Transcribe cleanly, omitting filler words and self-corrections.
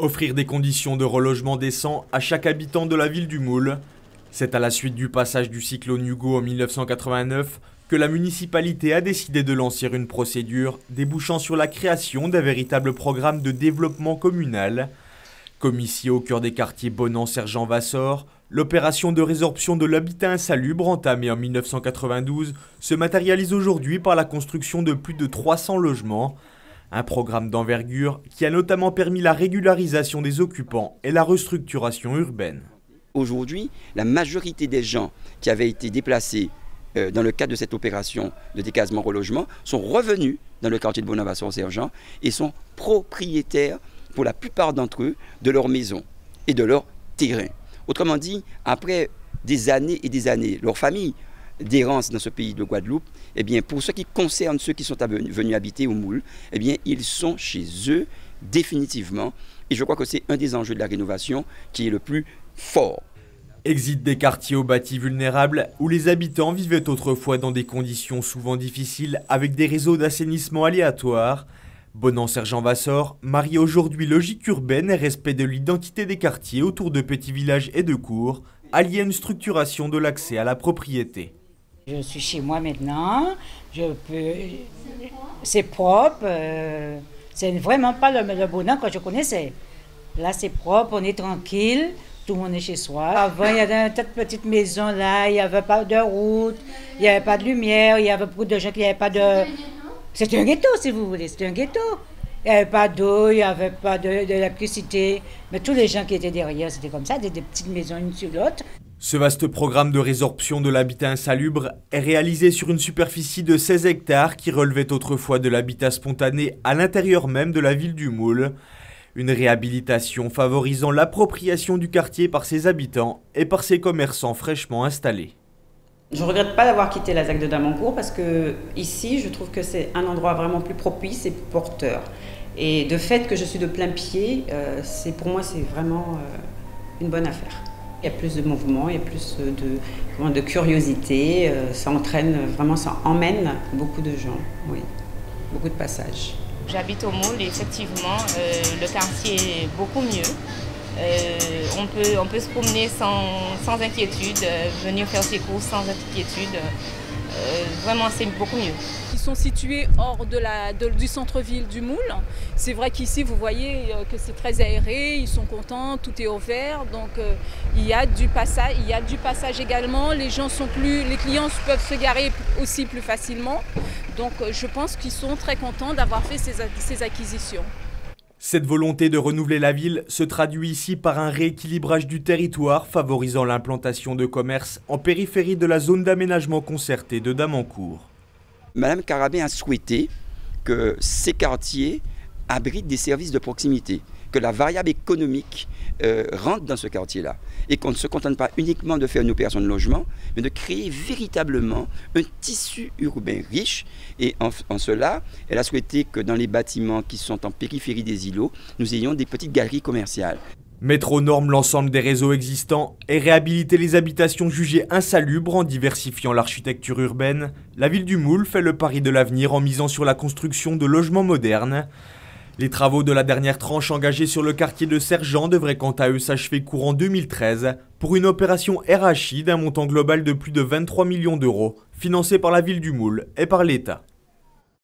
Offrir des conditions de relogement décents à chaque habitant de la ville du Moule. C'est à la suite du passage du cyclone Hugo en 1989 que la municipalité a décidé de lancer une procédure débouchant sur la création d'un véritable programme de développement communal. Comme ici au cœur des quartiers Bonan-Sergent-Vassor, l'opération de résorption de l'habitat insalubre entamée en 1992 se matérialise aujourd'hui par la construction de plus de 300 logements. Un programme d'envergure qui a notamment permis la régularisation des occupants et la restructuration urbaine. Aujourd'hui, la majorité des gens qui avaient été déplacés dans le cadre de cette opération de décasement-relogement sont revenus dans le quartier de Bonan-Vassor-Sergent et sont propriétaires, pour la plupart d'entre eux, de leur maison et de leur terrain. Autrement dit, après des années et des années, leur famille d'errance dans ce pays de Guadeloupe, eh bien, pour ce qui concerne ceux qui sont venus habiter au Moule, eh bien, ils sont chez eux définitivement. Et je crois que c'est un des enjeux de la rénovation qui est le plus fort. Exit des quartiers aux bâtis vulnérables où les habitants vivaient autrefois dans des conditions souvent difficiles avec des réseaux d'assainissement aléatoires. Bonan-Sergent-Vassor marie aujourd'hui logique urbaine et respect de l'identité des quartiers autour de petits villages et de cours, alliés à une structuration de l'accès à la propriété. Je suis chez moi maintenant, c'est propre, c'est vraiment pas le Bonan que je connaissais. Là c'est propre, on est tranquille, tout le monde est chez soi. Avant il y avait une petite maison là, il n'y avait pas de route, il n'y avait pas de lumière, il y avait beaucoup de gens qui n'avaient pas de... C'était un ghetto si vous voulez, c'était un ghetto. Il n'y avait pas d'eau, il n'y avait pas d'électricité, mais tous les gens qui étaient derrière c'était comme ça, des petites maisons une sur l'autre. Ce vaste programme de résorption de l'habitat insalubre est réalisé sur une superficie de 16 hectares qui relevait autrefois de l'habitat spontané à l'intérieur même de la ville du Moule. Une réhabilitation favorisant l'appropriation du quartier par ses habitants et par ses commerçants fraîchement installés. Je ne regrette pas d'avoir quitté la ZAC de Damancourt parce que ici, je trouve que c'est un endroit vraiment plus propice et plus porteur. Et de fait que je suis de plein pied, pour moi, c'est vraiment une bonne affaire. Il y a plus de mouvement, il y a plus de curiosité, ça entraîne, vraiment ça emmène beaucoup de gens, oui, beaucoup de passages. J'habite au Moule et effectivement, le quartier est beaucoup mieux. On peut se promener sans inquiétude, venir faire ses courses sans inquiétude. Vraiment, c'est beaucoup mieux. Ils sont situés hors du centre-ville du Moule. C'est vrai qu'ici, vous voyez que c'est très aéré, ils sont contents, tout est ouvert. Donc, il y a du passage également. Les clients peuvent se garer aussi plus facilement. Donc, je pense qu'ils sont très contents d'avoir fait ces acquisitions. Cette volonté de renouveler la ville se traduit ici par un rééquilibrage du territoire favorisant l'implantation de commerces en périphérie de la zone d'aménagement concerté de Damancourt. Madame Carabin a souhaité que ces quartiers abritent des services de proximité, que la variable économique rentre dans ce quartier-là et qu'on ne se contente pas uniquement de faire une opération de logement, mais de créer véritablement un tissu urbain riche. Et en cela, elle a souhaité que dans les bâtiments qui sont en périphérie des îlots, nous ayons des petites galeries commerciales. Mettre aux normes l'ensemble des réseaux existants et réhabiliter les habitations jugées insalubres en diversifiant l'architecture urbaine, la ville du Moule fait le pari de l'avenir en misant sur la construction de logements modernes. Les travaux de la dernière tranche engagée sur le quartier de Sergent devraient quant à eux s'achever courant 2013 pour une opération RHI d'un montant global de plus de 23 millions d'euros, financée par la ville du Moule et par l'État.